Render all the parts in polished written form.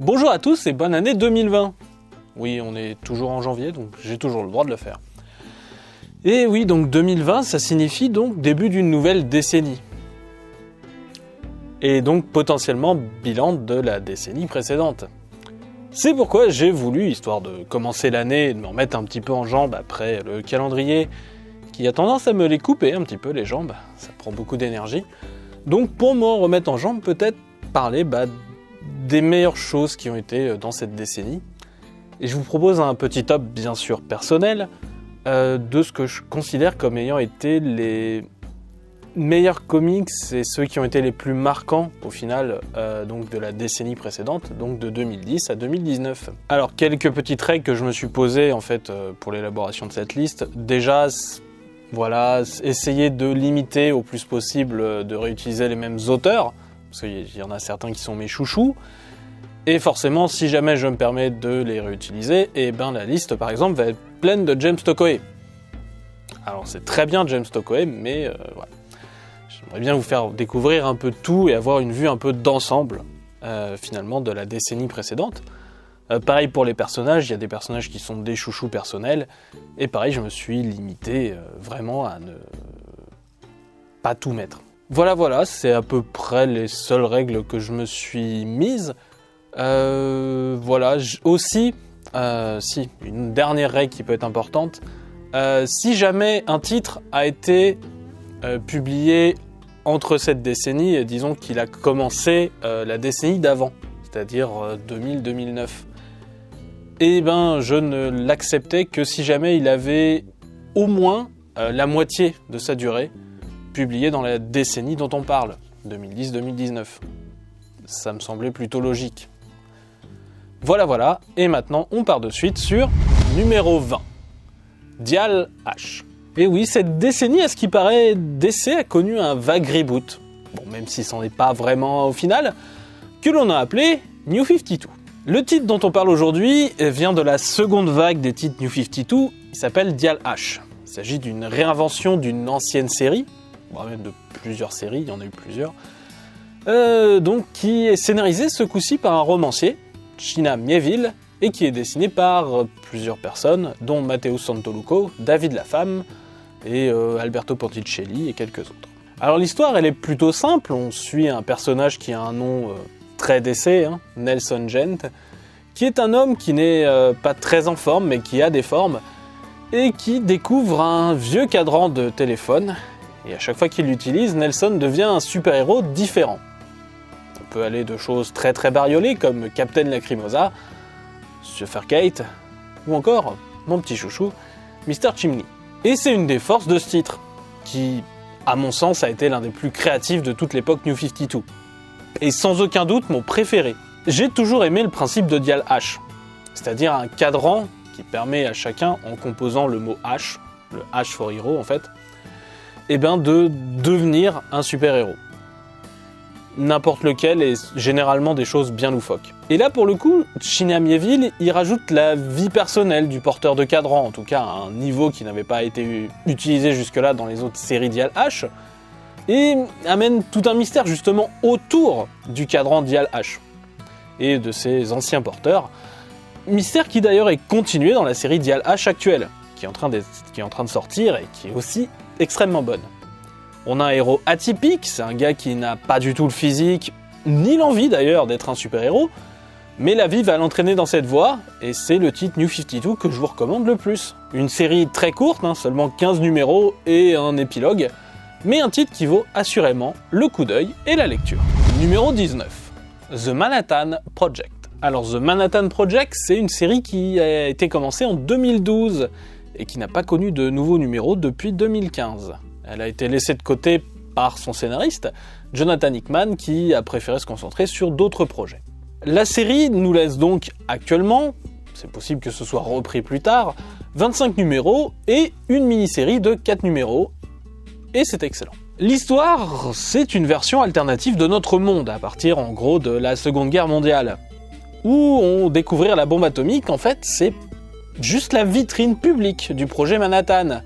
Bonjour à tous et bonne année 2020. Oui, on est toujours en janvier, donc j'ai toujours le droit de le faire. Et oui, donc 2020, ça signifie donc début d'une nouvelle décennie. Et donc potentiellement bilan de la décennie précédente. C'est pourquoi j'ai voulu, histoire de commencer l'année et de me remettre un petit peu en jambes après le calendrier qui a tendance à me les couper un petit peu les jambes, ça prend beaucoup d'énergie. Donc pour me remettre en jambes, peut-être parler des meilleures choses qui ont été dans cette décennie. Et je vous propose un petit top bien sûr personnel de ce que je considère comme ayant été les meilleurs comics et ceux qui ont été les plus marquants au final donc de la décennie précédente, donc de 2010 à 2019. Alors quelques petites règles que je me suis posées en fait pour l'élaboration de cette liste. Déjà, voilà, essayer de limiter au plus possible de réutiliser les mêmes auteurs, parce qu'il y en a certains qui sont mes chouchous. Et forcément, si jamais je me permets de les réutiliser, et la liste par exemple va être pleine de James Tokoe. Alors c'est très bien James Tokoe, mais voilà. J'aimerais bien vous faire découvrir un peu de tout et avoir une vue un peu d'ensemble, finalement, de la décennie précédente. Pareil pour les personnages, il y a des personnages qui sont des chouchous personnels, et pareil, je me suis limité vraiment à ne pas tout mettre. Voilà, c'est à peu près les seules règles que je me suis mises. Aussi, une dernière règle qui peut être importante, si jamais un titre a été publié entre cette décennie, et disons qu'il a commencé la décennie d'avant, c'est-à-dire 2000-2009. Et je ne l'acceptais que si jamais il avait au moins la moitié de sa durée publiée dans la décennie dont on parle, 2010-2019. Ça me semblait plutôt logique. Voilà, et maintenant on part de suite sur numéro 20, Dial H. Et oui, cette décennie, à ce qui paraît, DC a connu un vague reboot, bon, même si c'en est pas vraiment au final, que l'on a appelé New 52. Le titre dont on parle aujourd'hui vient de la seconde vague des titres New 52, il s'appelle Dial H. Il s'agit d'une réinvention d'une ancienne série, même de plusieurs séries, il y en a eu plusieurs, donc qui est scénarisée ce coup-ci par un romancier, China Miéville, et qui est dessiné par plusieurs personnes, dont Matteo Santoluco, David Lafemme, et Alberto Ponticelli et quelques autres. Alors l'histoire, elle est plutôt simple, on suit un personnage qui a un nom très DC, Nelson Gent, qui est un homme qui n'est pas très en forme, mais qui a des formes, et qui découvre un vieux cadran de téléphone, et à chaque fois qu'il l'utilise, Nelson devient un super-héros différent. On peut aller de choses très très bariolées, comme Captain Lacrimosa, Sufferkate, ou encore mon petit chouchou, Mr. Chimney. Et c'est une des forces de ce titre, qui, à mon sens, a été l'un des plus créatifs de toute l'époque New 52. Et sans aucun doute mon préféré. J'ai toujours aimé le principe de Dial H, c'est-à-dire un cadran qui permet à chacun, en composant le mot H, le H for Hero en fait, de devenir un super-héros. N'importe lequel, et généralement des choses bien loufoques. Et là, pour le coup, China Miéville, il rajoute la vie personnelle du porteur de cadran, en tout cas à un niveau qui n'avait pas été utilisé jusque-là dans les autres séries Dial H, et amène tout un mystère justement autour du cadran Dial H, et de ses anciens porteurs, mystère qui d'ailleurs est continué dans la série Dial H actuelle, qui est en train de sortir et qui est aussi extrêmement bonne. On a un héros atypique, c'est un gars qui n'a pas du tout le physique, ni l'envie d'ailleurs d'être un super-héros, mais la vie va l'entraîner dans cette voie, et c'est le titre New 52 que je vous recommande le plus. Une série très courte, seulement 15 numéros et un épilogue, mais un titre qui vaut assurément le coup d'œil et la lecture. Numéro 19, The Manhattan Project. Alors The Manhattan Project, c'est une série qui a été commencée en 2012, et qui n'a pas connu de nouveaux numéros depuis 2015. Elle a été laissée de côté par son scénariste, Jonathan Hickman, qui a préféré se concentrer sur d'autres projets. La série nous laisse donc actuellement, c'est possible que ce soit repris plus tard, 25 numéros et une mini-série de 4 numéros, et c'est excellent. L'histoire, c'est une version alternative de notre monde, à partir en gros de la Seconde Guerre mondiale, où on découvrir la bombe atomique, en fait, c'est juste la vitrine publique du projet Manhattan.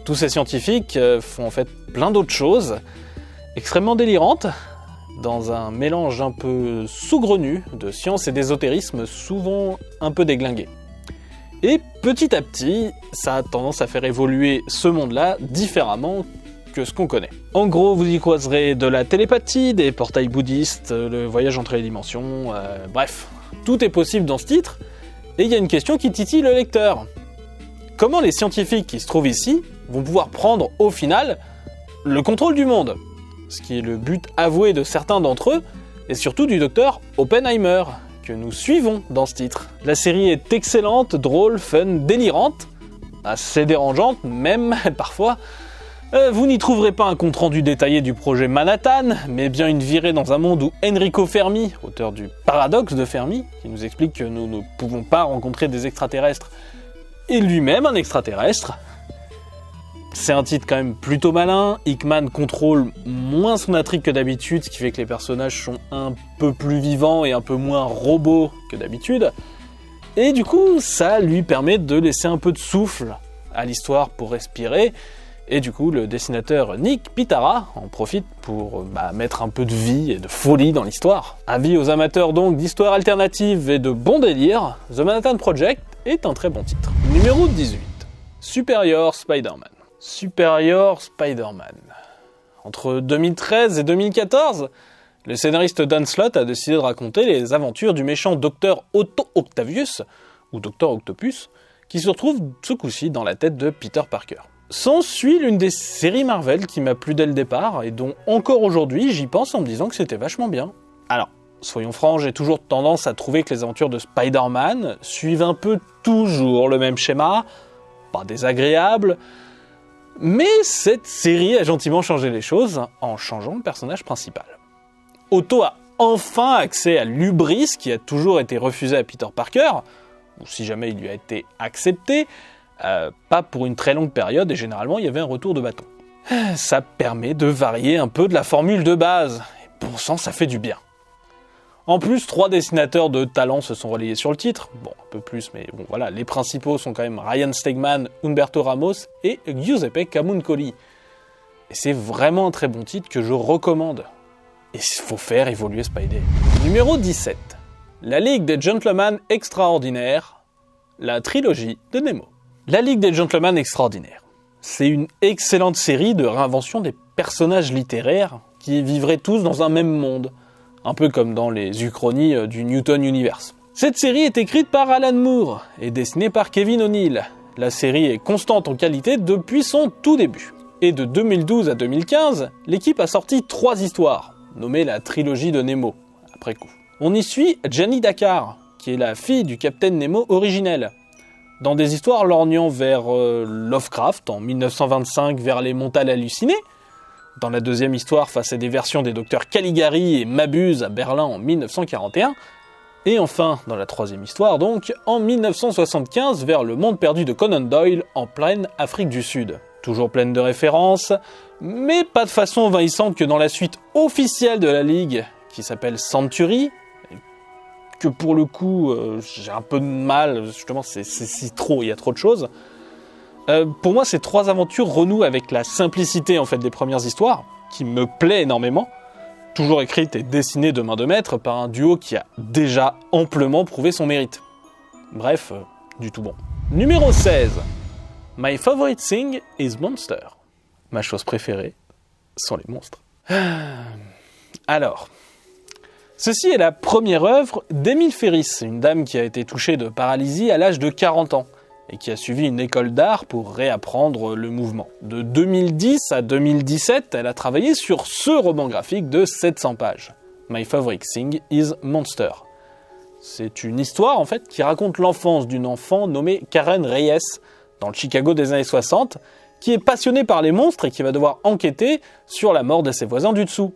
Tous ces scientifiques font en fait plein d'autres choses, extrêmement délirantes, dans un mélange un peu saugrenu de science et d'ésotérisme, souvent un peu déglingué. Et petit à petit, ça a tendance à faire évoluer ce monde-là différemment que ce qu'on connaît. En gros, vous y croiserez de la télépathie, des portails bouddhistes, le voyage entre les dimensions, bref, tout est possible dans ce titre, et il y a une question qui titille le lecteur. Comment les scientifiques qui se trouvent ici vont pouvoir prendre, au final, le contrôle du monde ? Ce qui est le but avoué de certains d'entre eux, et surtout du docteur Oppenheimer, que nous suivons dans ce titre. La série est excellente, drôle, fun, délirante, assez dérangeante, même parfois. Vous n'y trouverez pas un compte-rendu détaillé du projet Manhattan, mais bien une virée dans un monde où Enrico Fermi, auteur du paradoxe de Fermi, qui nous explique que nous ne pouvons pas rencontrer des extraterrestres, est lui-même un extraterrestre. C'est un titre quand même plutôt malin, Hickman contrôle moins son intrigue que d'habitude, ce qui fait que les personnages sont un peu plus vivants et un peu moins robots que d'habitude, et du coup ça lui permet de laisser un peu de souffle à l'histoire pour respirer, et du coup le dessinateur Nick Pitara en profite pour mettre un peu de vie et de folie dans l'histoire. Avis aux amateurs donc d'histoires alternatives et de bons délires, The Manhattan Project est un très bon titre. Numéro 18, Superior Spider-Man. Superior Spider-Man. Entre 2013 et 2014, le scénariste Dan Slott a décidé de raconter les aventures du méchant Dr. Otto Octavius, ou Dr. Octopus, qui se retrouve ce coup-ci dans la tête de Peter Parker. S'ensuit l'une des séries Marvel qui m'a plu dès le départ, et dont encore aujourd'hui j'y pense en me disant que c'était vachement bien. Alors, soyons francs, j'ai toujours tendance à trouver que les aventures de Spider-Man suivent un peu toujours le même schéma, pas désagréable, mais cette série a gentiment changé les choses en changeant le personnage principal. Otto a enfin accès à l'hubris qui a toujours été refusé à Peter Parker, ou si jamais il lui a été accepté, pas pour une très longue période, et généralement il y avait un retour de bâton. Ça permet de varier un peu de la formule de base, et bon sang ça fait du bien. En plus, 3 dessinateurs de talent se sont relayés sur le titre, bon un peu plus, mais bon voilà, les principaux sont quand même Ryan Stegman, Humberto Ramos et Giuseppe Camuncoli. Et c'est vraiment un très bon titre que je recommande. Et il faut faire évoluer Spidey. Numéro 17. La Ligue des Gentlemen Extraordinaires, la trilogie de Nemo. La Ligue des Gentlemen Extraordinaires. C'est une excellente série de réinvention des personnages littéraires qui vivraient tous dans un même monde, un peu comme dans les uchronies du Newton Universe. Cette série est écrite par Alan Moore et dessinée par Kevin O'Neill. La série est constante en qualité depuis son tout début. Et de 2012 à 2015, l'équipe a sorti 3 histoires, nommées la trilogie de Nemo, après coup. On y suit Jenny Dakar, qui est la fille du Capitaine Nemo originel, dans des histoires lorgnant vers Lovecraft en 1925 vers les Montales hallucinées, dans la deuxième histoire face à des versions des docteurs Caligari et Mabuse à Berlin en 1941, et enfin dans la troisième histoire donc en 1975 vers le monde perdu de Conan Doyle en pleine Afrique du Sud. Toujours pleine de références, mais pas de façon envahissante que dans la suite officielle de la Ligue, qui s'appelle Century, que pour le coup, j'ai un peu de mal, justement, c'est trop, il y a trop de choses. Pour moi, ces 3 aventures renouent avec la simplicité en fait des premières histoires, qui me plaît énormément, toujours écrite et dessinée de main de maître par un duo qui a déjà amplement prouvé son mérite. Bref, du tout bon. Numéro 16. My favorite thing is monster. Ma chose préférée sont les monstres. Alors... Ceci est la première œuvre d'Emile Ferris, une dame qui a été touchée de paralysie à l'âge de 40 ans et qui a suivi une école d'art pour réapprendre le mouvement. De 2010 à 2017, elle a travaillé sur ce roman graphique de 700 pages. My Favorite Thing is Monster. C'est une histoire en fait qui raconte l'enfance d'une enfant nommée Karen Reyes dans le Chicago des années 60, qui est passionnée par les monstres et qui va devoir enquêter sur la mort de ses voisins du dessous,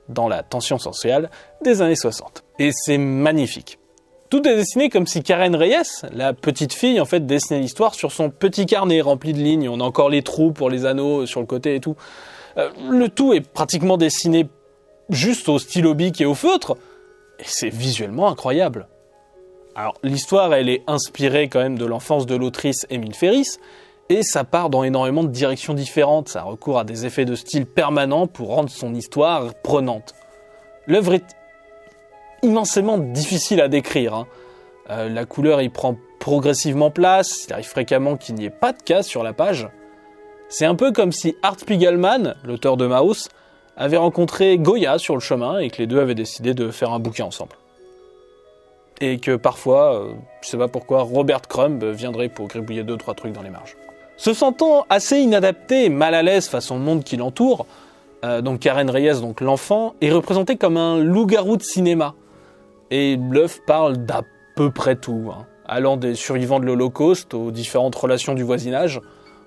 dans la tension sociale des années 60. Et c'est magnifique. Tout est dessiné comme si Karen Reyes, la petite fille, en fait, dessinait l'histoire sur son petit carnet rempli de lignes. On a encore les trous pour les anneaux sur le côté et tout. Le tout est pratiquement dessiné juste au stylo bic et au feutre, et c'est visuellement incroyable. Alors, l'histoire, elle est inspirée quand même de l'enfance de l'autrice Emile Ferris, et ça part dans énormément de directions différentes, ça recourt à des effets de style permanents pour rendre son histoire prenante. L'œuvre est immensément difficile à décrire, hein. La couleur y prend progressivement place, il arrive fréquemment qu'il n'y ait pas de case sur la page. C'est un peu comme si Art Spiegelman, l'auteur de Maus, avait rencontré Goya sur le chemin et que les deux avaient décidé de faire un bouquin ensemble. Et que parfois, je sais pas pourquoi, Robert Crumb viendrait pour gribouiller 2-3 trucs dans les marges. Se sentant assez inadapté et mal à l'aise face au monde qui l'entoure, donc Karen Reyes, donc l'enfant, est représenté comme un loup-garou de cinéma. Et l'œuvre parle d'à peu près tout, hein, allant des survivants de l'Holocauste aux différentes relations du voisinage,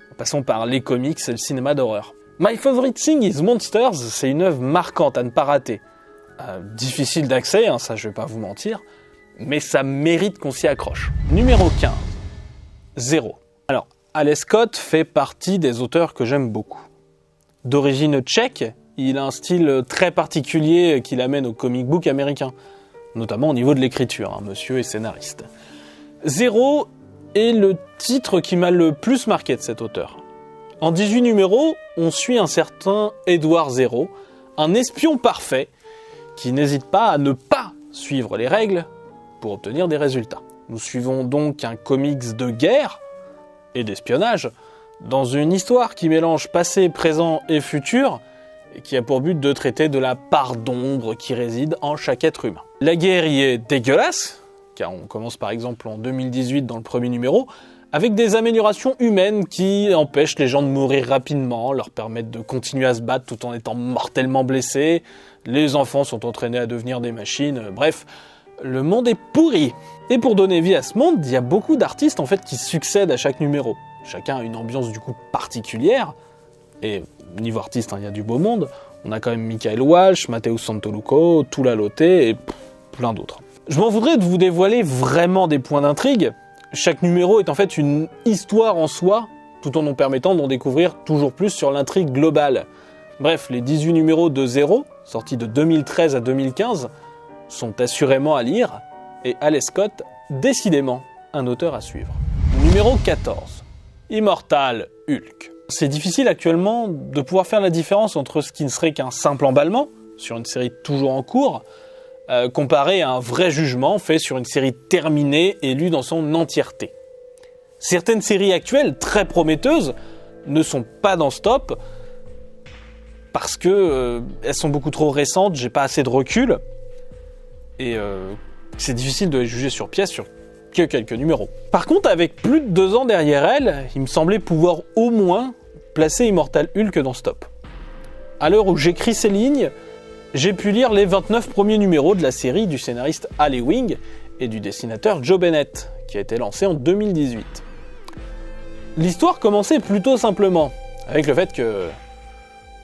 en passant par les comics et le cinéma d'horreur. My Favorite Thing is Monsters, c'est une œuvre marquante à ne pas rater. Difficile d'accès, hein, ça je vais pas vous mentir, mais ça mérite qu'on s'y accroche. Numéro 15. Zéro. Alors, Ales Scott fait partie des auteurs que j'aime beaucoup. D'origine tchèque, il a un style très particulier qui l'amène au comic book américain, notamment au niveau de l'écriture, hein, monsieur est scénariste. Zéro est le titre qui m'a le plus marqué de cet auteur. En 18 numéros, on suit un certain Edward Zero, un espion parfait, qui n'hésite pas à ne pas suivre les règles pour obtenir des résultats. Nous suivons donc un comics de guerre et d'espionnage, dans une histoire qui mélange passé, présent et futur, et qui a pour but de traiter de la part d'ombre qui réside en chaque être humain. La guerre y est dégueulasse, car on commence par exemple en 2018 dans le premier numéro, avec des améliorations humaines qui empêchent les gens de mourir rapidement, leur permettent de continuer à se battre tout en étant mortellement blessés, les enfants sont entraînés à devenir des machines, bref, le monde est pourri. Et pour donner vie à ce monde, il y a beaucoup d'artistes en fait qui succèdent à chaque numéro. Chacun a une ambiance du coup particulière, et niveau artiste, hein, il y a du beau monde. On a quand même Michael Walsh, Matteo Santoluco, Tula Lotte et plein d'autres. Je m'en voudrais de vous dévoiler vraiment des points d'intrigue. Chaque numéro est en fait une histoire en soi, tout en nous permettant d'en découvrir toujours plus sur l'intrigue globale. Bref, les 18 numéros de Zéro, sortis de 2013 à 2015, sont assurément à lire, et Ales Scott, décidément, un auteur à suivre. Numéro 14. Immortal Hulk. C'est difficile actuellement de pouvoir faire la différence entre ce qui ne serait qu'un simple emballement, sur une série toujours en cours, comparé à un vrai jugement fait sur une série terminée et lue dans son entièreté. Certaines séries actuelles, très prometteuses, ne sont pas dans ce top, parce que elles sont beaucoup trop récentes, j'ai pas assez de recul, et c'est difficile de les juger sur pièce sur que quelques numéros. Par contre, avec plus de 2 ans derrière elle, il me semblait pouvoir au moins placer Immortal Hulk dans ce top. À l'heure où j'écris ces lignes, j'ai pu lire les 29 premiers numéros de la série du scénariste Al Ewing et du dessinateur Joe Bennett, qui a été lancé en 2018. L'histoire commençait plutôt simplement, avec le fait que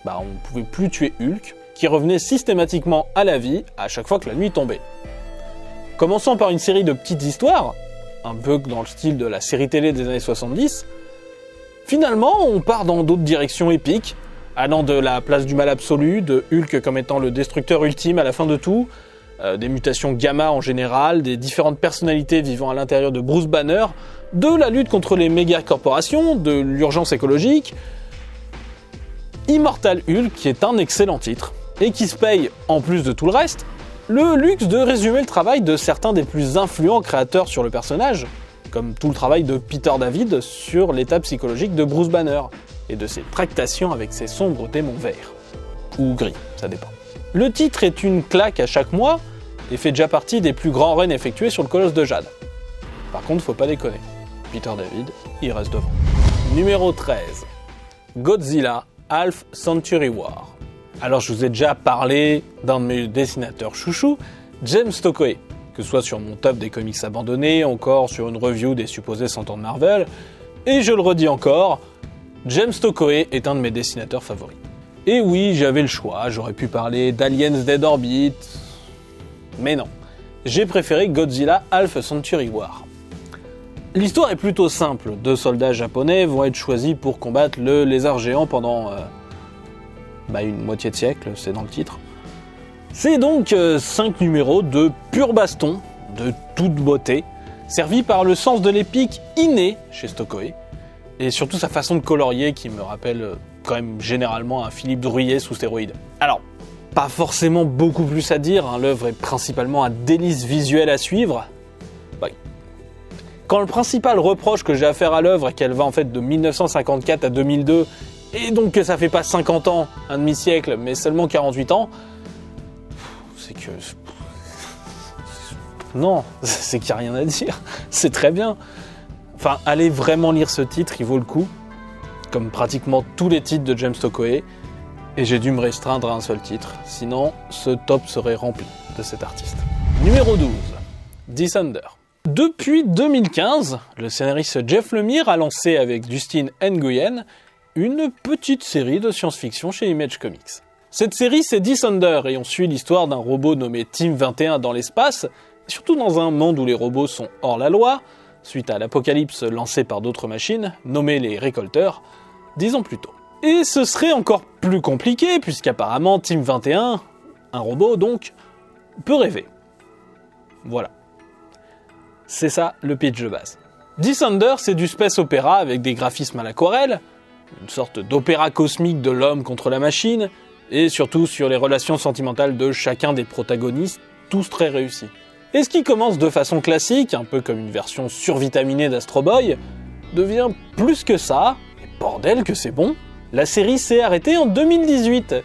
on ne pouvait plus tuer Hulk, qui revenait systématiquement à la vie à chaque fois que la nuit tombait. Commençant par une série de petites histoires, un peu dans le style de la série télé des années 70, finalement on part dans d'autres directions épiques, allant de la place du mal absolu, de Hulk comme étant le destructeur ultime à la fin de tout, des mutations gamma en général, des différentes personnalités vivant à l'intérieur de Bruce Banner, de la lutte contre les méga-corporations, de l'urgence écologique. Immortal Hulk, qui est un excellent titre, et qui se paye, en plus de tout le reste, le luxe de résumer le travail de certains des plus influents créateurs sur le personnage, comme tout le travail de Peter David sur l'état psychologique de Bruce Banner, et de ses tractations avec ses sombres démons verts. Ou gris, ça dépend. Le titre est une claque à chaque mois, et fait déjà partie des plus grands runs effectués sur le Colosse de Jade. Par contre, faut pas déconner, Peter David, il reste devant. Numéro 13. Godzilla Half Century War. Alors je vous ai déjà parlé d'un de mes dessinateurs chouchous, James Tokoe, que ce soit sur mon top des comics abandonnés, encore sur une review des supposés 100 ans de Marvel, et je le redis encore, James Tokoe est un de mes dessinateurs favoris. Et oui, j'avais le choix, j'aurais pu parler d'Aliens Dead Orbit, mais non, j'ai préféré Godzilla Half Century War. L'histoire est plutôt simple, 2 soldats japonais vont être choisis pour combattre le lézard géant pendant une moitié de siècle, c'est dans le titre. C'est donc 5 numéros de pur baston, de toute beauté, servis par le sens de l'épique inné chez Tokoe, et surtout sa façon de colorier qui me rappelle quand même généralement un Philippe Drouillet sous stéroïdes. Alors, pas forcément beaucoup plus à dire, hein. L'œuvre est principalement un délice visuel à suivre. Quand le principal reproche que j'ai à faire à l'œuvre est qu'elle va en fait de 1954 à 2002, et donc que ça fait pas 50 ans, un demi-siècle, mais seulement 48 ans, c'est que... Non, c'est qu'il n'y a rien à dire, c'est très bien. Enfin, allez vraiment lire ce titre, il vaut le coup, comme pratiquement tous les titres de James Tokoi, et j'ai dû me restreindre à un seul titre, sinon ce top serait rempli de cet artiste. Numéro 12, Descender. Depuis 2015, le scénariste Jeff Lemire a lancé avec Dustin Nguyen une petite série de science-fiction chez Image Comics. Cette série, c'est Descender, et on suit l'histoire d'un robot nommé Team 21 dans l'espace, surtout dans un monde où les robots sont hors la loi, suite à l'apocalypse lancée par d'autres machines, nommées les récolteurs, 10 ans plus tôt. Et ce serait encore plus compliqué, puisqu'apparemment Team 21, un robot donc, peut rêver. Voilà. C'est ça le pitch de base. Descender, c'est du space opéra avec des graphismes à l'aquarelle, une sorte d'opéra cosmique de l'homme contre la machine, et surtout sur les relations sentimentales de chacun des protagonistes, tous très réussis. Et ce qui commence de façon classique, un peu comme une version survitaminée d'Astro Boy, devient plus que ça, et bordel que c'est bon. La série s'est arrêtée en 2018,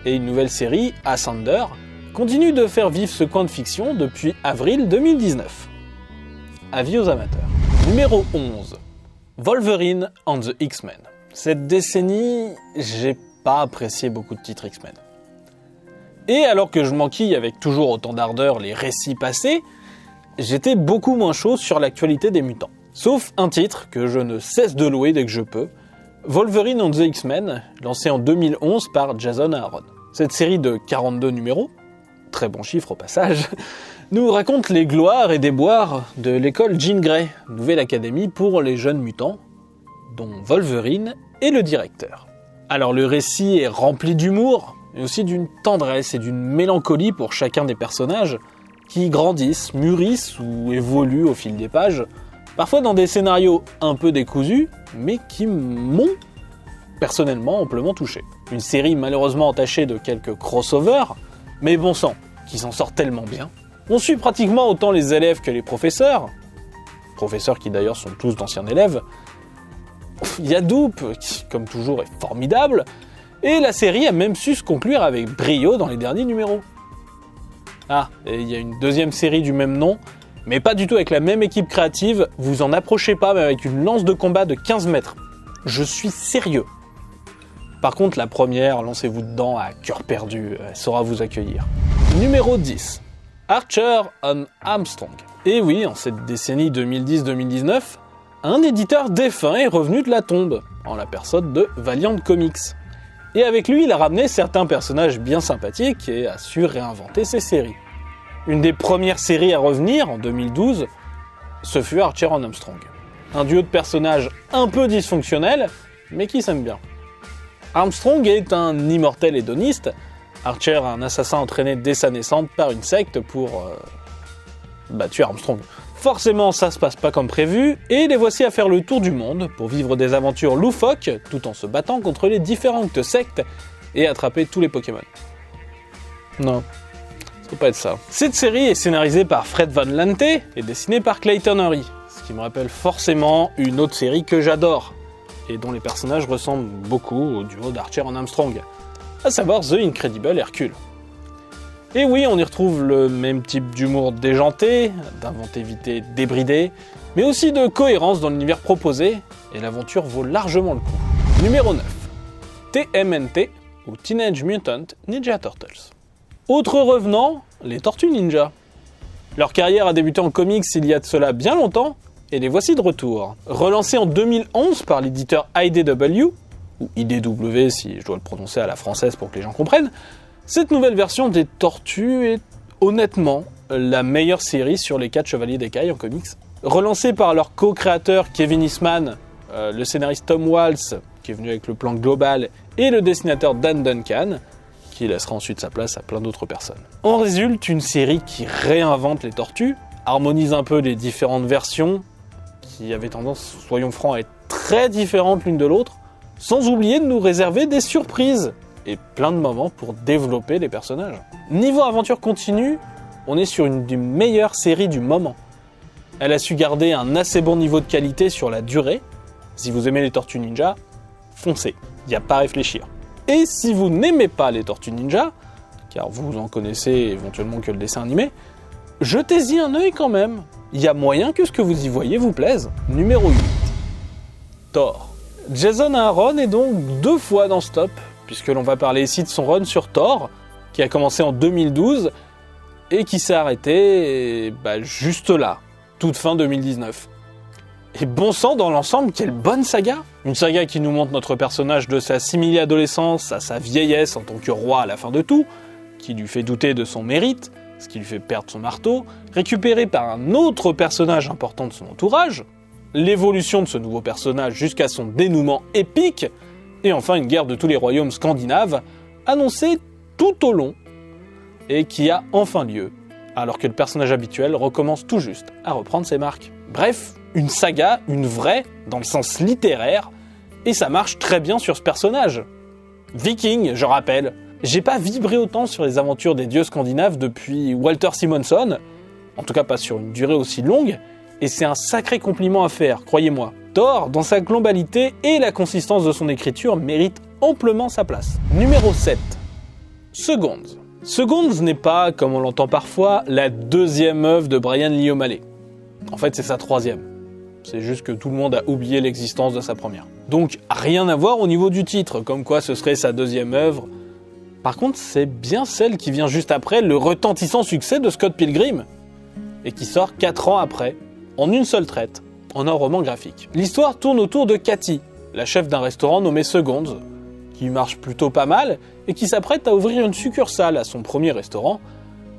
et une nouvelle série, Ascender, continue de faire vivre ce coin de fiction depuis avril 2019. Avis aux amateurs. Numéro 11. Wolverine and the X-Men. Cette décennie, j'ai pas apprécié beaucoup de titres X-Men. Et alors que je m'enquille avec toujours autant d'ardeur les récits passés, j'étais beaucoup moins chaud sur l'actualité des mutants. Sauf un titre que je ne cesse de louer dès que je peux, Wolverine and the X-Men, lancé en 2011 par Jason Aaron. Cette série de 42 numéros, très bon chiffre au passage, nous raconte les gloires et déboires de l'école Jean Grey, nouvelle académie pour les jeunes mutants, dont Wolverine est le directeur. Alors le récit est rempli d'humour, mais aussi d'une tendresse et d'une mélancolie pour chacun des personnages, qui grandissent, mûrissent ou évoluent au fil des pages, parfois dans des scénarios un peu décousus, mais qui m'ont personnellement amplement touché. Une série malheureusement entachée de quelques crossovers, mais bon sang, qui s'en sort tellement bien. On suit pratiquement autant les élèves que les professeurs qui d'ailleurs sont tous d'anciens élèves. Il y a Doop, qui comme toujours est formidable, et la série a même su se conclure avec brio dans les derniers numéros. Ah, et il y a une deuxième série du même nom, mais pas du tout avec la même équipe créative, vous en approchez pas, mais avec une lance de combat de 15 mètres. Je suis sérieux. Par contre, la première, lancez-vous dedans à cœur perdu, elle saura vous accueillir. Numéro 10. Archer on Armstrong. Et oui, en cette décennie 2010-2019, un éditeur défunt est revenu de la tombe, en la personne de Valiant Comics. Et avec lui, il a ramené certains personnages bien sympathiques et a su réinventer ses séries. Une des premières séries à revenir, en 2012, ce fut Archer on Armstrong. Un duo de personnages un peu dysfonctionnels, mais qui s'aiment bien. Armstrong est un immortel hédoniste, Archer, un assassin entraîné dès sa naissance par une secte pour tuer Armstrong. Forcément, ça se passe pas comme prévu, et les voici à faire le tour du monde pour vivre des aventures loufoques, tout en se battant contre les différentes sectes et attraper tous les Pokémon. Non, ça peut pas être ça. Cette série est scénarisée par Fred Van Lente et dessinée par Clayton Henry, ce qui me rappelle forcément une autre série que j'adore, et dont les personnages ressemblent beaucoup au duo d'Archer on Armstrong, à savoir The Incredible Hercule. Et oui, on y retrouve le même type d'humour déjanté, d'inventivité débridée, mais aussi de cohérence dans l'univers proposé, et l'aventure vaut largement le coup. Numéro 9. TMNT, ou Teenage Mutant Ninja Turtles. Autre revenant, les Tortues Ninja. Leur carrière a débuté en comics il y a de cela bien longtemps, et les voici de retour. Relancés en 2011 par l'éditeur IDW, ou IDW si je dois le prononcer à la française pour que les gens comprennent, cette nouvelle version des Tortues est honnêtement la meilleure série sur les 4 Chevaliers d'Écaille en comics. Relancée par leur co-créateur Kevin Eastman, le scénariste Tom Waltz, qui est venu avec le plan global, et le dessinateur Dan Duncan, qui laissera ensuite sa place à plein d'autres personnes. En résulte une série qui réinvente les Tortues, harmonise un peu les différentes versions, qui avaient tendance, soyons francs, à être très différentes l'une de l'autre, sans oublier de nous réserver des surprises, et plein de moments pour développer les personnages. Niveau aventure continue, on est sur une des meilleures séries du moment. Elle a su garder un assez bon niveau de qualité sur la durée. Si vous aimez les Tortues Ninja, foncez, il n'y a pas à réfléchir. Et si vous n'aimez pas les Tortues Ninja, car vous en connaissez éventuellement que le dessin animé, jetez-y un œil quand même. Il y a moyen que ce que vous y voyez vous plaise. Numéro 8. Thor. Jason Aaron est donc 2 fois dans ce top, puisque l'on va parler ici de son run sur Thor, qui a commencé en 2012, et qui s'est arrêté juste là, toute fin 2019. Et bon sang, dans l'ensemble, quelle bonne saga! Une saga qui nous montre notre personnage de sa simili-adolescence à sa vieillesse en tant que roi à la fin de tout, qui lui fait douter de son mérite, ce qui lui fait perdre son marteau, récupéré par un autre personnage important de son entourage, l'évolution de ce nouveau personnage jusqu'à son dénouement épique, et enfin une guerre de tous les royaumes scandinaves, annoncée tout au long, et qui a enfin lieu, alors que le personnage habituel recommence tout juste à reprendre ses marques. Bref, une saga, une vraie, dans le sens littéraire, et ça marche très bien sur ce personnage. Viking, je rappelle. J'ai pas vibré autant sur les aventures des dieux scandinaves depuis Walter Simonson, en tout cas pas sur une durée aussi longue, et c'est un sacré compliment à faire, croyez-moi. Thor, dans sa globalité et la consistance de son écriture, mérite amplement sa place. Numéro 7. Seconds. Seconds n'est pas, comme on l'entend parfois, la deuxième œuvre de Brian Lee O'Malley. En fait, c'est sa troisième. C'est juste que tout le monde a oublié l'existence de sa première. Donc, rien à voir au niveau du titre, comme quoi ce serait sa deuxième œuvre. Par contre, c'est bien celle qui vient juste après le retentissant succès de Scott Pilgrim, et qui sort 4 ans après, en une seule traite, en un roman graphique. L'histoire tourne autour de Cathy, la chef d'un restaurant nommé Seconds, qui marche plutôt pas mal, et qui s'apprête à ouvrir une succursale à son premier restaurant,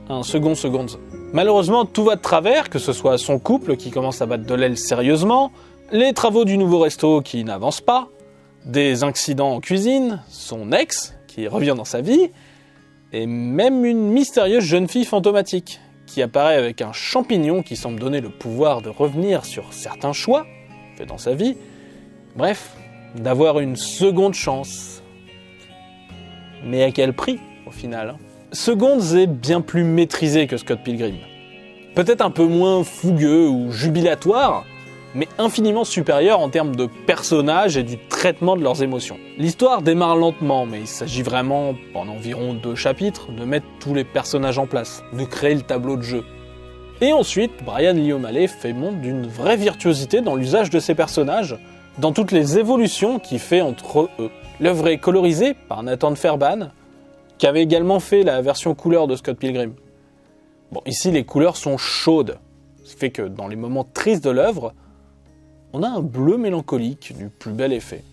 un second Seconds. Malheureusement, tout va de travers, que ce soit son couple qui commence à battre de l'aile sérieusement, les travaux du nouveau resto qui n'avancent pas, des incidents en cuisine, son ex qui revient dans sa vie, et même une mystérieuse jeune fille fantomatique qui apparaît avec un champignon qui semble donner le pouvoir de revenir sur certains choix faits dans sa vie. Bref, d'avoir une seconde chance. Mais à quel prix, au final? Seconds est bien plus maîtrisé que Scott Pilgrim. Peut-être un peu moins fougueux ou jubilatoire, mais infiniment supérieur en termes de personnages et du traitement de leurs émotions. L'histoire démarre lentement, mais il s'agit vraiment, pendant environ 2 chapitres, de mettre tous les personnages en place, de créer le tableau de jeu. Et ensuite, Brian Lee O'Malley fait montre d'une vraie virtuosité dans l'usage de ses personnages, dans toutes les évolutions qu'il fait entre eux. L'œuvre est colorisée par Nathan Fairbairn, qui avait également fait la version couleur de Scott Pilgrim. Bon, ici les couleurs sont chaudes, ce qui fait que dans les moments tristes de l'œuvre, on a un bleu mélancolique du plus bel effet.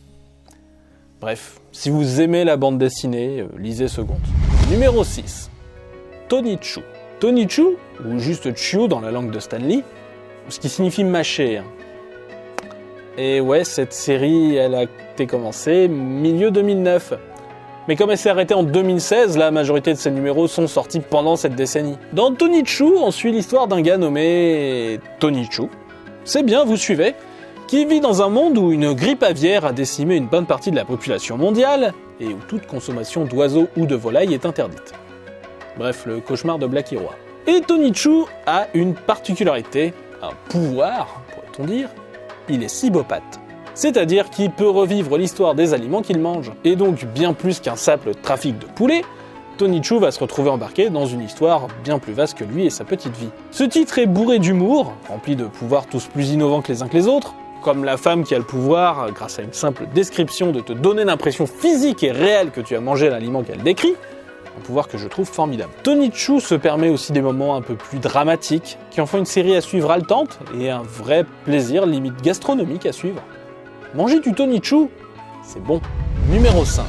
Bref, si vous aimez la bande dessinée, lisez Seconds. Numéro 6. Tony Chu. Tony Chu, ou juste Chu dans la langue de Stan Lee, ce qui signifie mâcher. Et ouais, cette série, elle a été commencée milieu 2009. Mais comme elle s'est arrêtée en 2016, la majorité de ses numéros sont sortis pendant cette décennie. Dans Tony Chu, on suit l'histoire d'un gars nommé Tony Chu. C'est bien, vous suivez, qui vit dans un monde où une grippe aviaire a décimé une bonne partie de la population mondiale et où toute consommation d'oiseaux ou de volailles est interdite. Bref, le cauchemar de Black Hero. Et Tony Chu a une particularité, un pouvoir, pourrait-on dire, il est cybopathe. C'est-à-dire qu'il peut revivre l'histoire des aliments qu'il mange. Et donc, bien plus qu'un simple trafic de poulet, Tony Chu va se retrouver embarqué dans une histoire bien plus vaste que lui et sa petite vie. Ce titre est bourré d'humour, rempli de pouvoirs tous plus innovants que les uns que les autres, comme la femme qui a le pouvoir, grâce à une simple description, de te donner l'impression physique et réelle que tu as mangé l'aliment qu'elle décrit, un pouvoir que je trouve formidable. Tony Chu se permet aussi des moments un peu plus dramatiques, qui en font une série à suivre haletante et un vrai plaisir limite gastronomique à suivre. Manger du Tony Chu, c'est bon. Numéro 5.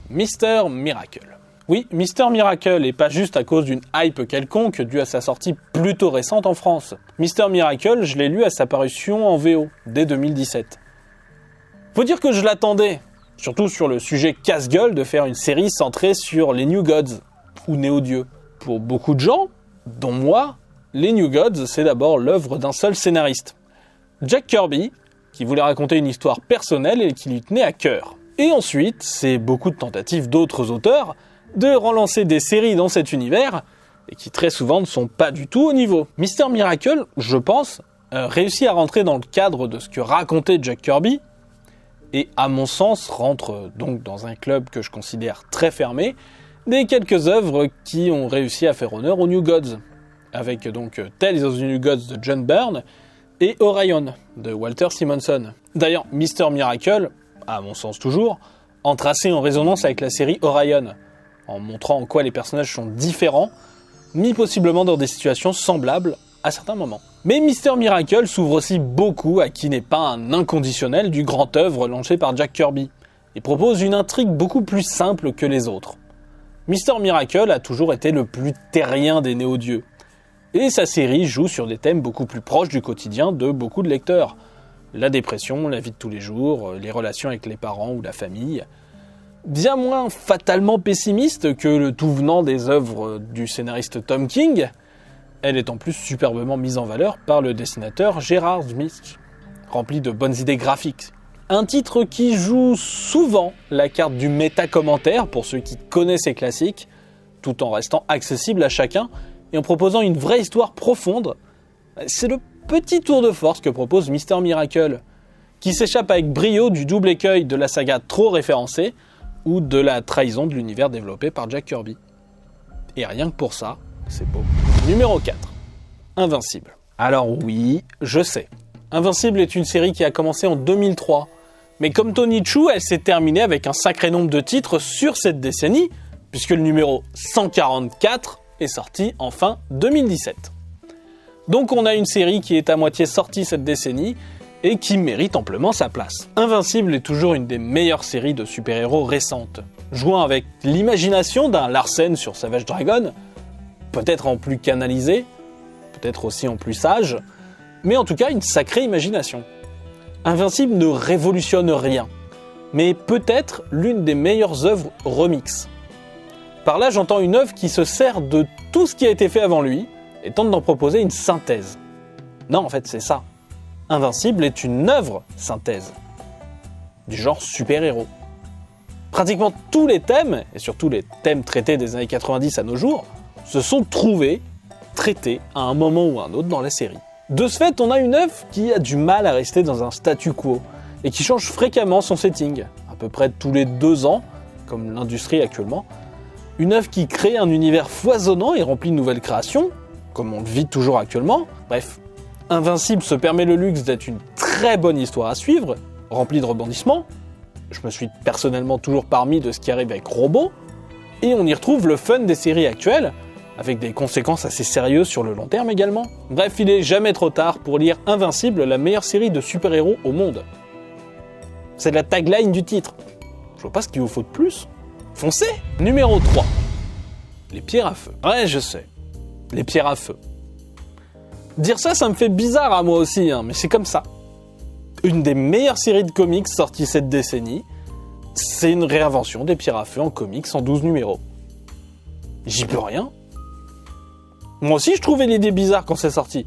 Mister Miracle. Oui, Mister Miracle, et pas juste à cause d'une hype quelconque due à sa sortie plutôt récente en France. Mister Miracle, je l'ai lu à sa parution en VO, dès 2017. Faut dire que je l'attendais, surtout sur le sujet casse-gueule de faire une série centrée sur les New Gods, ou Néo-Dieux. Pour beaucoup de gens, dont moi, les New Gods, c'est d'abord l'œuvre d'un seul scénariste, Jack Kirby, qui voulait raconter une histoire personnelle et qui lui tenait à cœur. Et ensuite, c'est beaucoup de tentatives d'autres auteurs de relancer des séries dans cet univers, et qui très souvent ne sont pas du tout au niveau. Mister Miracle, je pense, réussit à rentrer dans le cadre de ce que racontait Jack Kirby, et à mon sens rentre donc dans un club que je considère très fermé, des quelques œuvres qui ont réussi à faire honneur aux New Gods, avec donc Tales of the New Gods de John Byrne et Orion de Walter Simonson. D'ailleurs, Mister Miracle, à mon sens toujours, entre assez en résonance avec la série Orion, en montrant en quoi les personnages sont différents, mis possiblement dans des situations semblables à certains moments. Mais Mister Miracle s'ouvre aussi beaucoup à qui n'est pas un inconditionnel du grand œuvre lancé par Jack Kirby, et propose une intrigue beaucoup plus simple que les autres. Mister Miracle a toujours été le plus terrien des néo-dieux, et sa série joue sur des thèmes beaucoup plus proches du quotidien de beaucoup de lecteurs. La dépression, la vie de tous les jours, les relations avec les parents ou la famille. Bien moins fatalement pessimiste que le tout venant des œuvres du scénariste Tom King, elle est en plus superbement mise en valeur par le dessinateur Gerard Smith, rempli de bonnes idées graphiques. Un titre qui joue souvent la carte du méta-commentaire pour ceux qui connaissent ces classiques, tout en restant accessible à chacun et en proposant une vraie histoire profonde. C'est le petit tour de force que propose Mister Miracle, qui s'échappe avec brio du double écueil de la saga trop référencée ou de la trahison de l'univers développé par Jack Kirby. Et rien que pour ça, c'est beau. Numéro 4. Invincible. Alors oui, je sais. Invincible est une série qui a commencé en 2003, mais comme Tony Chu, elle s'est terminée avec un sacré nombre de titres sur cette décennie, puisque le numéro 144 est sorti en fin 2017. Donc on a une série qui est à moitié sortie cette décennie et qui mérite amplement sa place. Invincible est toujours une des meilleures séries de super-héros récentes, jouant avec l'imagination d'un Larsen sur Savage Dragon, peut-être en plus canalisé, peut-être aussi en plus sage, mais en tout cas une sacrée imagination. Invincible ne révolutionne rien, mais peut-être l'une des meilleures œuvres remix. Par là, j'entends une œuvre qui se sert de tout ce qui a été fait avant lui et tente d'en proposer une synthèse. Non, en fait, c'est ça. Invincible est une œuvre synthèse, du genre super-héros. Pratiquement tous les thèmes, et surtout les thèmes traités des années 90 à nos jours, se sont trouvés, traités à un moment ou à un autre dans la série. De ce fait, on a une œuvre qui a du mal à rester dans un statu quo, et qui change fréquemment son setting, à peu près tous les 2 ans, comme l'industrie actuellement. Une œuvre qui crée un univers foisonnant et rempli de nouvelles créations, comme on le vit toujours actuellement. Bref, Invincible se permet le luxe d'être une très bonne histoire à suivre, remplie de rebondissements. Je me suis personnellement toujours parmi de ce qui arrive avec Robot, et on y retrouve le fun des séries actuelles, avec des conséquences assez sérieuses sur le long terme également. Bref, il est jamais trop tard pour lire Invincible, la meilleure série de super-héros au monde. C'est la tagline du titre. Je vois pas ce qu'il vous faut de plus. Foncez! Numéro 3. Les pierres à feu. Ouais, je sais. Les pierres à feu. Dire ça, ça me fait bizarre à moi aussi, mais c'est comme ça. Une des meilleures séries de comics sorties cette décennie, c'est une réinvention des pierres à feu en comics en 12 numéros. J'y peux rien. Moi aussi, je trouvais l'idée bizarre quand c'est sorti.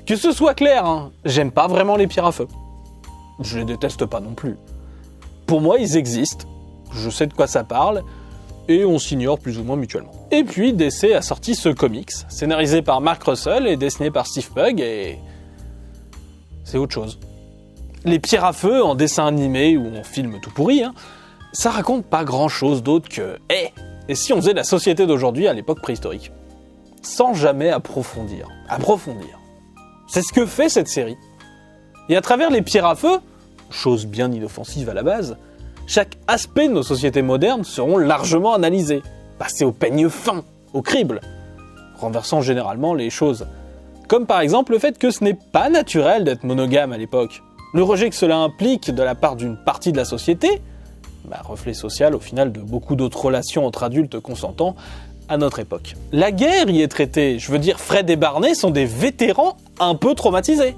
Que ce soit clair, j'aime pas vraiment les pierres à feu. Je les déteste pas non plus. Pour moi, ils existent, je sais de quoi ça parle, et on s'ignore plus ou moins mutuellement. Et puis, DC a sorti ce comics, scénarisé par Mark Russell et dessiné par Steve Pugh, et c'est autre chose. Les pierres à feu, en dessin animé ou en film tout pourri, ça raconte pas grand-chose d'autre que « et si on faisait la société d'aujourd'hui à l'époque préhistorique ?» Sans jamais approfondir. Approfondir. C'est ce que fait cette série. Et à travers les pierres à feu, chose bien inoffensive à la base, chaque aspect de nos sociétés modernes seront largement analysés, passés au peigne fin, au crible, renversant généralement les choses. Comme par exemple le fait que ce n'est pas naturel d'être monogame à l'époque. Le rejet que cela implique de la part d'une partie de la société, reflet social au final de beaucoup d'autres relations entre adultes consentants à notre époque. La guerre y est traitée, je veux dire Fred et Barney sont des vétérans un peu traumatisés.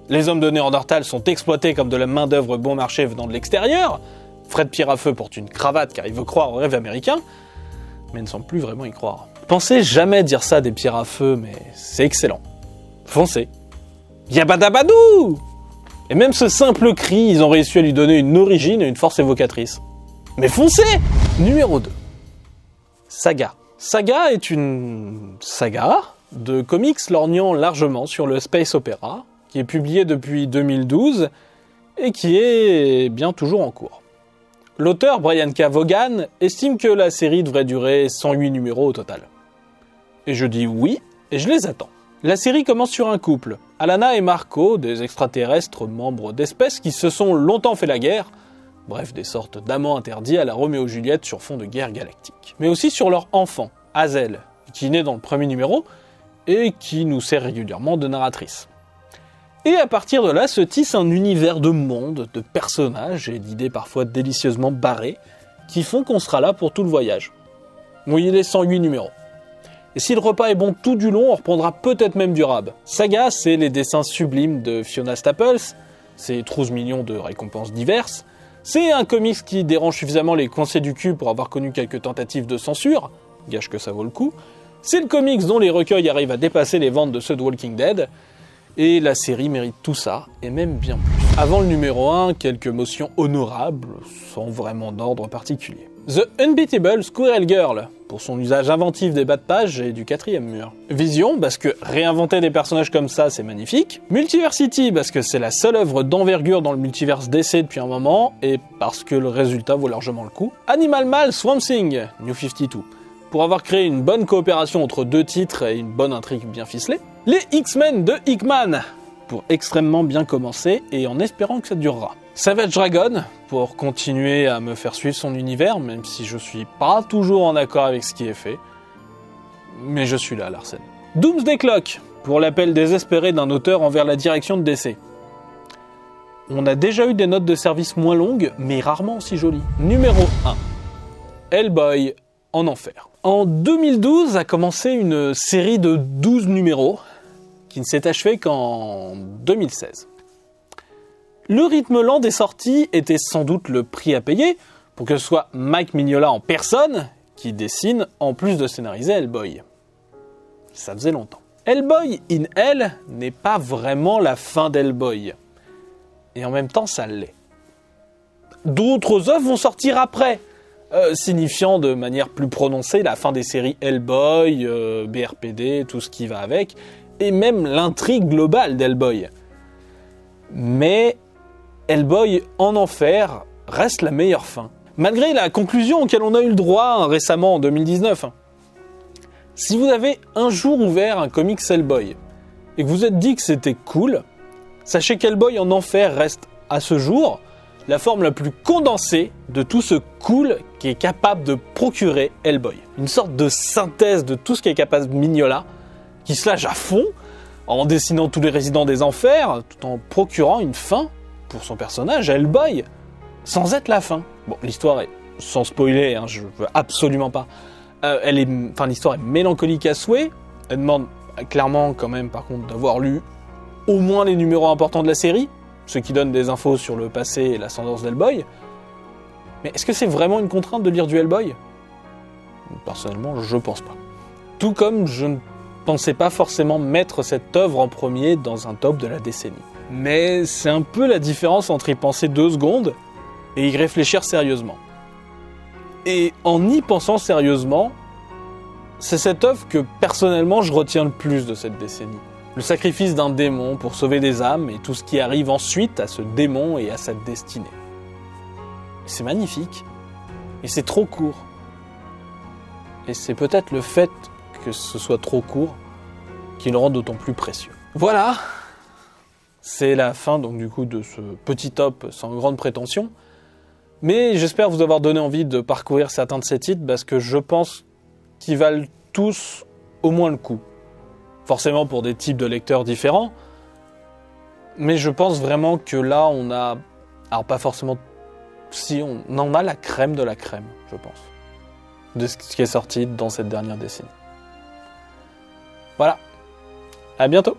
Les hommes de Néandertal sont exploités comme de la main-d'œuvre bon marché venant de l'extérieur. Fred Pierre à Feu porte une cravate car il veut croire au rêve américain, mais ne semble plus vraiment y croire. Pensez jamais dire ça des pierres à feu, mais c'est excellent. Foncez. Yabadabadou! Et même ce simple cri, ils ont réussi à lui donner une origine et une force évocatrice. Mais foncez! Numéro 2. Saga. Saga est une saga de comics lorgnant largement sur le space opéra, qui est publié depuis 2012 et qui est bien toujours en cours. L'auteur Brian K. Vaughan estime que la série devrait durer 108 numéros au total. Et je dis oui, et je les attends. La série commence sur un couple, Alana et Marco, des extraterrestres membres d'espèces qui se sont longtemps fait la guerre, bref, des sortes d'amants interdits à la Roméo et Juliette sur fond de guerre galactique. Mais aussi sur leur enfant, Hazel, qui naît dans le premier numéro et qui nous sert régulièrement de narratrice. Et à partir de là se tisse un univers de mondes, de personnages et d'idées parfois délicieusement barrées qui font qu'on sera là pour tout le voyage. Oui, il est 108 numéros. Et si le repas est bon tout du long, on reprendra peut-être même du rab. Saga, c'est les dessins sublimes de Fiona Staples, c'est 12 millions de récompenses diverses, c'est un comics qui dérange suffisamment les coincés du cul pour avoir connu quelques tentatives de censure, gage que ça vaut le coup, c'est le comics dont les recueils arrivent à dépasser les ventes de ceux de Walking Dead, et la série mérite tout ça, et même bien plus. Avant le numéro 1, quelques motions honorables, sans vraiment d'ordre particulier. The Unbeatable Squirrel Girl, pour son usage inventif des bas de page et du quatrième mur. Vision, parce que réinventer des personnages comme ça, c'est magnifique. Multiversity, parce que c'est la seule œuvre d'envergure dans le multiverse DC depuis un moment, et parce que le résultat vaut largement le coup. Animal Mal Swamp Thing, New 52. Pour avoir créé une bonne coopération entre deux titres et une bonne intrigue bien ficelée. Les X-Men de Hickman, pour extrêmement bien commencer et en espérant que ça durera. Savage Dragon, pour continuer à me faire suivre son univers, même si je suis pas toujours en accord avec ce qui est fait. Mais je suis là, Larsen. Doomsday Clock, pour l'appel désespéré d'un auteur envers la direction de DC. On a déjà eu des notes de service moins longues, mais rarement aussi jolies. Numéro 1. Hellboy en enfer. En 2012 a commencé une série de 12 numéros qui ne s'est achevée qu'en 2016. Le rythme lent des sorties était sans doute le prix à payer pour que ce soit Mike Mignola en personne qui dessine en plus de scénariser Hellboy. Ça faisait longtemps. Hellboy in Hell n'est pas vraiment la fin d'Hellboy. Et en même temps, ça l'est. D'autres œuvres vont sortir après, signifiant de manière plus prononcée la fin des séries Hellboy, BRPD, tout ce qui va avec, et même l'intrigue globale d'Hellboy. Mais Hellboy en enfer reste la meilleure fin. Malgré la conclusion auquel on a eu le droit récemment en 2019. Si vous avez un jour ouvert un comics Hellboy et que vous êtes dit que c'était cool, sachez qu'Hellboy en enfer reste à ce jour la forme la plus condensée de tout ce cool qui est capable de procurer Hellboy. Une sorte de synthèse de tout ce qui est capable Mignola, qui se lâche à fond en dessinant tous les résidents des enfers, tout en procurant une fin pour son personnage, Hellboy, sans être la fin. Bon, l'histoire est, sans spoiler, je veux absolument pas, l'histoire est mélancolique à souhait, elle demande clairement quand même par contre d'avoir lu au moins les numéros importants de la série, ce qui donne des infos sur le passé et l'ascendance d'Hellboy. Mais est-ce que c'est vraiment une contrainte de lire du Hellboy ? Personnellement, je pense pas. Tout comme je ne pensais pas forcément mettre cette œuvre en premier dans un top de la décennie. Mais c'est un peu la différence entre y penser 2 secondes et y réfléchir sérieusement. Et en y pensant sérieusement, c'est cette œuvre que personnellement je retiens le plus de cette décennie. Le sacrifice d'un démon pour sauver des âmes et tout ce qui arrive ensuite à ce démon et à sa destinée. C'est magnifique, et c'est trop court. Et c'est peut-être le fait que ce soit trop court qui le rend d'autant plus précieux. Voilà, c'est la fin donc du coup de ce petit top sans grande prétention. Mais j'espère vous avoir donné envie de parcourir certains de ces titres parce que je pense qu'ils valent tous au moins le coup. Forcément pour des types de lecteurs différents, mais je pense vraiment que là on a, alors pas forcément, si on en a la crème de la crème, je pense, de ce qui est sorti dans cette dernière décennie. Voilà, à bientôt.